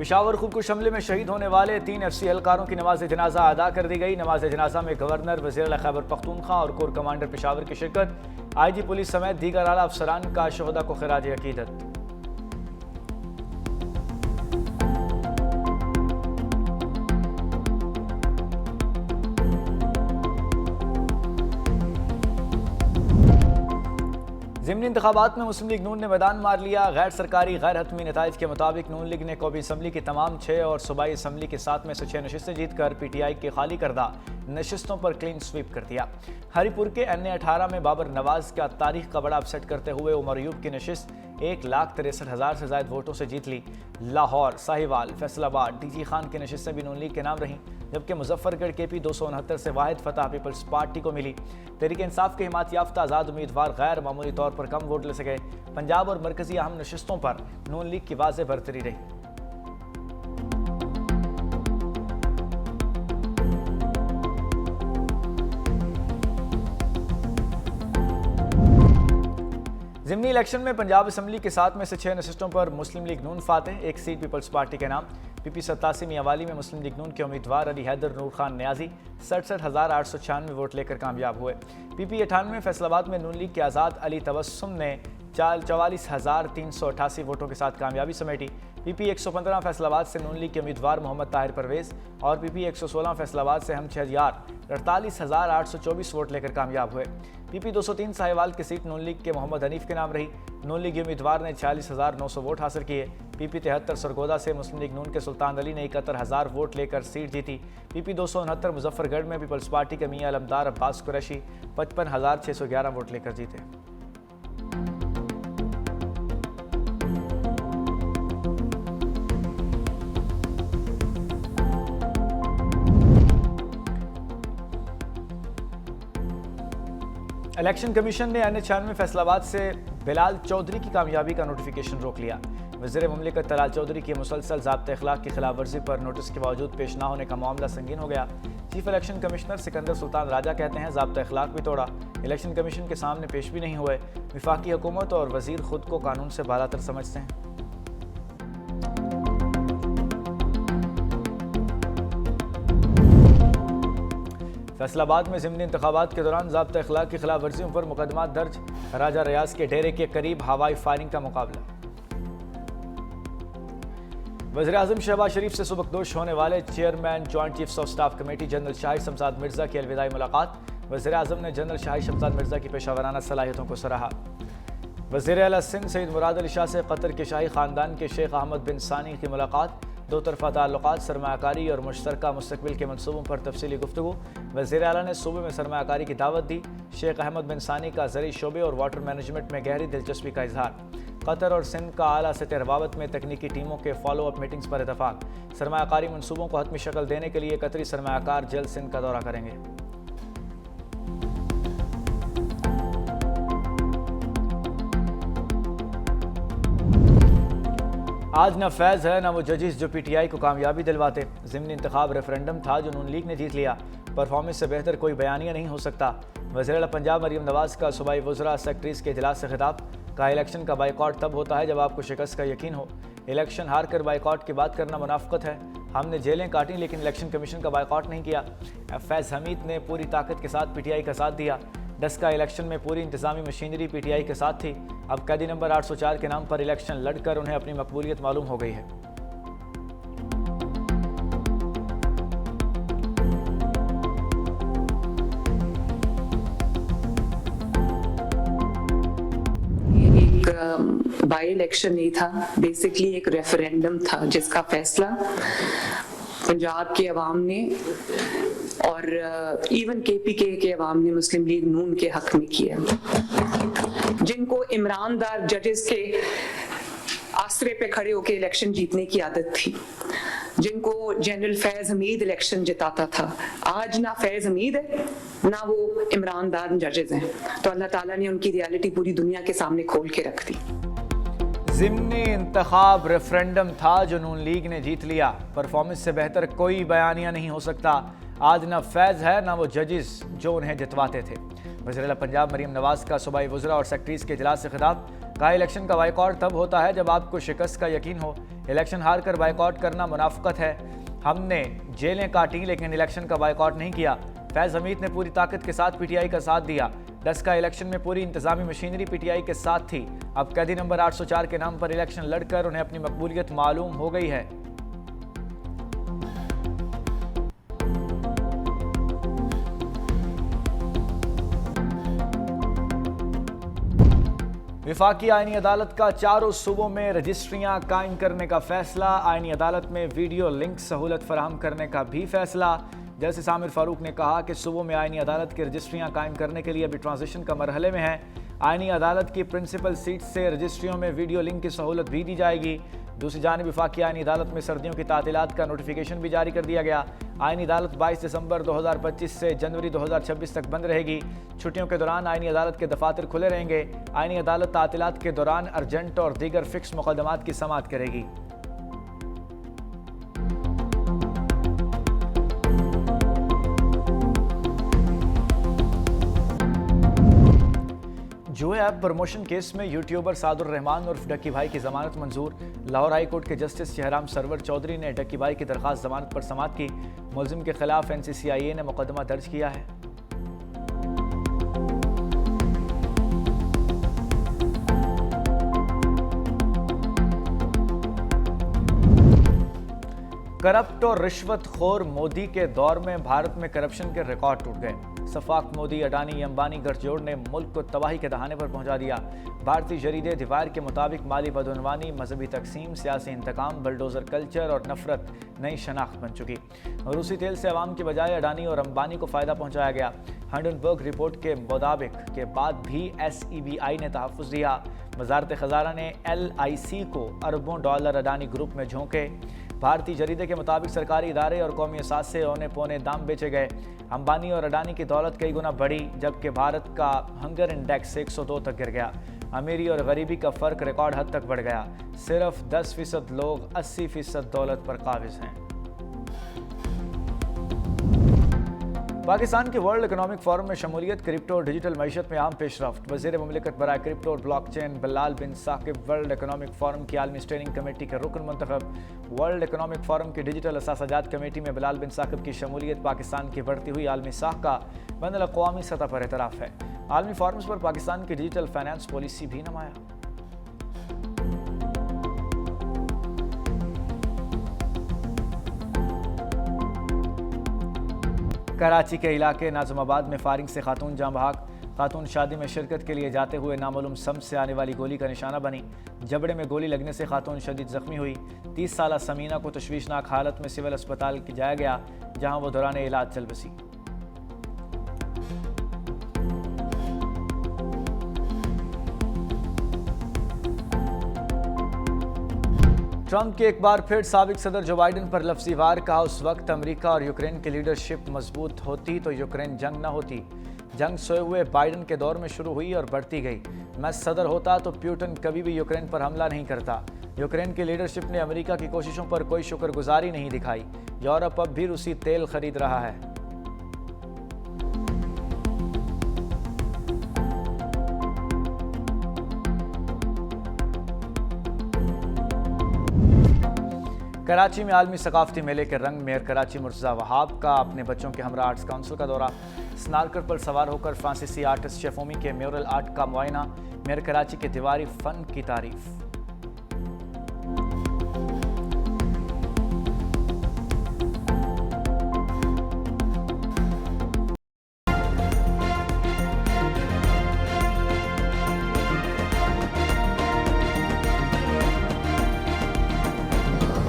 पेशावर खुदकुश हमले में शहीद होने वाले 3 FC एहलकारों की नमाज जनाजा अदा कर दी गई। नमाज जनाजा में गवर्नर, वज़ीर खैबर पख्तूनख्वा और कोर कमांडर पेशावर की शिरकत। IG पुलिस समेत दीगर आला अफसरान का शोहदा को खिराज अकीदत। ज़िमनी इंतखाबात में मुस्लिम लीग नून ने मैदान मार लिया। गैर सरकारी गैर हतमी नताइज के मुताबिक नून लीग ने कौमी असम्बली की तमाम 6 और सूबाई असम्बली की 7 में से 6 नशिस्तें जीतकर PTI की खाली करदा नशिस्तों पर क्लीन स्वीप कर दिया। हरीपुर के NA 18 में बाबर नवाज का तारीख का बड़ा अपसेट करते हुए उमर अयूब की नशिस्त 1,63,000 से ज़ायद वोटों से जीत ली। लाहौर, साहिवाल, फैसलाबाद, DG खान की नशिस्तें भी नून लीग के नाम रहीं, जबकि मुजफ्फरगढ़ KP 269 से वाहिद फतह पीपल्स पार्टी को मिली। तहरीक इंसाफ के हिमायत याफ्ता आज़ाद उम्मीदवार गैर मामूली तौर पर कम वोट ले सके। पंजाब और मरकजी अहम नशिस्तों पर नून लीग की वाज़ेह बरतरी रही। ज़िमनी इलेक्शन में पंजाब असम्बली के 7 में से 6 नशिस्तों पर मुस्लिम लीग नून फातेह, 1 सीट पीपल्स पार्टी के नाम। PP 87 मियांवाली में मुस्लिम लीग नून के उम्मीदवार अली हैदर नूर खान न्याजी 67,896 वोट लेकर कामयाब हुए। PP 98 फैसलाबाद में नून लीग के आज़ाद अली तबस्सुम ने 44,388 वोटों के साथ कामयाबी समेटी। PP 115 फैसलाबाद से नून लीग के उम्मीदवार मोहम्मद ताहिर परवेज़ और PP 116 फैसलाबाद से हम शहरियार 48,824 वोट लेकर कामयाब हुए। PP 203 साहिवाल की सीट नून लीग के मोहम्मद हनीफ के नाम रही। नून लीग उम्मीदवार ने 46,900 वोट हासिल किए। PP 73 सरगोदा से मुस्लिम लीग नून के सुल्तान अली ने 71,000 वोट लेकर सीट जीती। PP 269 मुजफ्फरगढ़ में पीपल्स पार्टी के मियां अलमदार अब्बास कुरैशी 55,611 वोट लेकर जीते। इलेक्शन कमीशन ने NA 96 फैसलाबाद से बिलाल चौधरी की कामयाबी का नोटिफिकेशन रोक लिया। वज़ीर मुमलिकत तलाल चौधरी की मुसलसल ज़ाब्ते अखलाक की खिलाफ वर्जी पर नोटिस के बावजूद पेश न होने का मामला संगीन हो गया। Chief election commissioner Sikandar Sultan Raja कहते हैं ज़ाब्ते अखलाक भी तोड़ा, इलेक्शन कमीशन के सामने पेश भी नहीं हुए। वफाकी हुकूमत और वज़ीर खुद को कानून से बालातर समझते हैं। फैसलाबाद में ज़िमनी इंतखाबात के दौरान ज़ाब्ते अखलाक की खिलाफ वर्जियों पर मुकदमा दर्ज। राजा रियाज के डेरे के करीब हवाई फायरिंग का मुकाबला। वज़ीर आज़म शहबाज शरीफ से सुबकदोश होने वाले chairman joint chiefs of staff committee general Shahid Shamshad Mirza की अलविदाई मुलाकात। वज़ीर आज़म ने जनरल शाहिद शमशाद मिर्ज़ा की पेशावराना सलाहियतों को सराहा। वज़ीर आला सिंध सईद मुराद अली शाह से कतर के शाही ख़ानदान के शेख अहमद बिन सानी की मुलाकात। दो तरफ़ा ताल्लुक़ात, सरमायाकारी और मुश्तरका मुस्तक़बिल के मनसूबों पर तफसीली गुफ्तगू। वज़ीर आला ने सूबे में सरमायाकारी की दावत दी। शेख अहमद बिन सानी का ज़री शोबे और वाटर मैनेजमेंट में गहरी दिलचस्पी का इजहार। कतर और सिंध का आला सतह रवाबत में तकनीकी टीमों के फॉलो अप मीटिंग्स पर इतफाक़। सरमायाकारी मनसूबों को हतमी शक्ल देने के लिए कतरी सरमायाकार जल्द सिंध का दौरा करेंगे। आज न फैज़ है न वो जजेस जो PTI को कामयाबी दिलवाते। ज़िमनी इंतखाब रेफरेंडम था जो नून लीग ने जीत लिया। परफॉर्मेंस से बेहतर कोई बयानिया नहीं हो सकता। वज़ीर आला पंजाब मरीम नवाज़ का सूबाई वज़रा सेक्रेटरीज़ के इजलास से खिताब। कहा, इलेक्शन का बाइकआउट तब होता है जब आपको शिकस्त का यकीन हो। इलेक्शन हार कर बाइकआउट की बात करना मुनाफ़क़त है। हमने जेलें काटी लेकिन इलेक्शन कमीशन का बाइकआउट नहीं किया। फैज़ हमीद ने पूरी ताकत के साथ PTI का साथ दिया। डस्का इलेक्शन में पूरी इंतज़ामी मशीनरी PTI के साथ थी। अब कैदी नंबर 804 के नाम पर इलेक्शन लड़कर उन्हें अपनी मकबूलियत मालूम हो गई है। एक बाई इलेक्शन नहीं था, बेसिकली एक रेफरेंडम था जिसका फैसला पंजाब के अवाम ने और इवन KPK के अवाम ने मुस्लिम लीग नून के हक में किया। जिनको इमरानदार जजेस के आसरे पे खड़े होकर इलेक्शन जीतने की आदत थी, जिनको जनरल फैज हमीद इलेक्शन जिताता था, आज ना फैज हमीद है ना वो इमरानदार जजेस हैं। तो अल्लाह ताला ने उनकी रियलिटी पूरी दुनिया के सामने खोल के रख दी। ज़िमनी इंतखाब रेफरेंडम था जो नून लीग ने जीत लिया। परफॉर्मेंस से बेहतर कोई बयानिया नहीं हो सकता। आज ना फैज़ है ना वो जजेस जो उन्हें जितवाते थे। वज़ीर आला पंजाब मरीम नवाज़ का सूबाई वज़रा और सेक्रेटरीज़ के इजलास से खिताब। कहा, इलेक्शन का बाइकआउट तब होता है जब आपको शिकस्त का यकीन हो। इलेक्शन हार कर बाइकआउट करना मुनाफिकत है। हमने जेलें काटी लेकिन इलेक्शन का बाइकआउट नहीं किया। फैज हमीद ने पूरी ताकत के साथ पीटीआई का साथ दिया। 10 का इलेक्शन में पूरी इंतजामी मशीनरी पीटीआई के साथ थी। अब कैदी नंबर 804 के नाम पर इलेक्शन लड़कर उन्हें अपनी मकबूलियत मालूम हो गई है। विफाकी आईनी अदालत का चारों सूबों में रजिस्ट्रियां कायम करने का फैसला। आईनी अदालत में वीडियो लिंक सहूलत फराहम करने का भी फैसला। जस्टिस आमिर फारूक ने कहा कि सूबों में आईनी अदालत की रजिस्ट्रियां कायम करने के लिए अभी ट्रांजिशन का मरहले में है। आईनी अदालत की प्रिंसिपल सीट से रजिस्ट्रियों में वीडियो लिंक की सहूलत भी दी जाएगी। दूसरी जानिब विफाकी आईनी अदालत में सर्दियों की तातीलात का नोटिफिकेशन भी जारी कर दिया गया। आईनी अदालत 22 दिसंबर 2025 से जनवरी 2026 तक बंद रहेगी। छुट्टियों के दौरान आईनी अदालत के दफातर खुले रहेंगे। आईनी अदालत तातीलात के दौरान अर्जेंट और दीगर फिक्स मुकदमात की समाअत करेगी। जुए ऐप प्रमोशन केस में यूट्यूबर सादुर रहमान उर्फ डक्की भाई की जमानत मंजूर। लाहौर हाई कोर्ट के जस्टिस शहराम सरवर चौधरी ने डक्की भाई की दरखास्त जमानत पर समाअत की। मुलजिम के खिलाफ NCCIA ने मुकदमा दर्ज किया है। करप्ट और रिश्वतखोर मोदी के दौर में भारत में करप्शन के रिकॉर्ड टूट गए। सफाक मोदी, अडानी, अंबानी गठजोड़ ने मुल्क को तबाही के दहाने पर पहुंचा दिया। भारतीय जरीदे दीवार के मुताबिक माली बदउनवानी, मजहबी तकसीम, सियासी इंतकाम, बलडोजर कल्चर और नफरत नई शनाख्त बन चुकी। रूसी तेल से अवाम की बजाय अडानी और अंबानी को फ़ायदा पहुंचाया गया। हिंडनबर्ग रिपोर्ट के मुताबिक के बाद भी SEBI ने तहफ़्फ़ुज़ दिया। वज़ारत ख़ज़ाना ने LIC को अरबों डॉलर अडानी ग्रुप में झोंके। भारतीय जरीदे के मुताबिक सरकारी इदारे और कौमी असासे औने पौने दाम बेचे गए। अंबानी और अडानी की दौलत कई गुना बढ़ी, जबकि भारत का हंगर इंडेक्स 102 तक गिर गया। अमीरी और गरीबी का फ़र्क रिकॉर्ड हद तक बढ़ गया। सिर्फ 10% लोग 80% दौलत पर काबिज हैं। पाकिस्तान के वर्ल्ड इकोनॉमिक फोरम में शमूलियत, क्रिप्टो और डिजिटल मईशत में अहम पेशरफ्त। वज़ीर मुमलिकत बराए क्रिप्टो और ब्लॉकचेन बिलाल बिन साकिब वर्ल्ड इकोनॉमिक फोरम की आलमी स्टीयरिंग कमेटी के रुकन मुंतखब। वर्ल्ड इकोनॉमिक फोरम की डिजिटल असासाजात कमेटी में बिलाल बिन साकिब की शमूलियत पाकिस्तान की बढ़ती हुई आलमी साख का बैनुल अक़वामी सतह पर एतराफ़ है। आलमी फोरम्स पर पाकिस्तान की डिजिटल फाइनेंस पॉलिसी भी नुमाया। कराची के इलाके नाज़िमाबाद में फायरिंग से खातून जाँ बहक। खातून शादी में शिरकत के लिए जाते हुए नामालूम सम से आने वाली गोली का निशाना बनी। जबड़े में गोली लगने से खातून शदीद जख्मी हुई। 30 साला समीना को तशवीशनाक हालत में सिविल अस्पताल जाया गया, जहां वो दौरान इलाज चल बसी। ट्रंप की एक बार फिर साबिक सदर जो बाइडन पर लफ्ज़ी वार। कहा, उस वक्त अमेरिका और यूक्रेन की लीडरशिप मजबूत होती तो यूक्रेन जंग न होती। जंग सोए हुए बाइडन के दौर में शुरू हुई और बढ़ती गई। मैं सदर होता तो प्यूटन कभी भी यूक्रेन पर हमला नहीं करता। यूक्रेन की लीडरशिप ने अमेरिका की कोशिशों पर कोई शुक्रगुजारी नहीं दिखाई। यूरोप अब भी रूसी तेल खरीद रहा है। कराची में आलमी सकाफती मेले के रंग। मेयर कराची मुर्तज़ा वहाब का अपने बच्चों के हमरा आर्ट्स काउंसिल का दौरा। स्नारकर पर सवार होकर फ्रांसीसी आर्टिस्ट शेफोमी के म्यूरल आर्ट का मुआयना। मेयर कराची के दीवारी फ़न की तारीफ।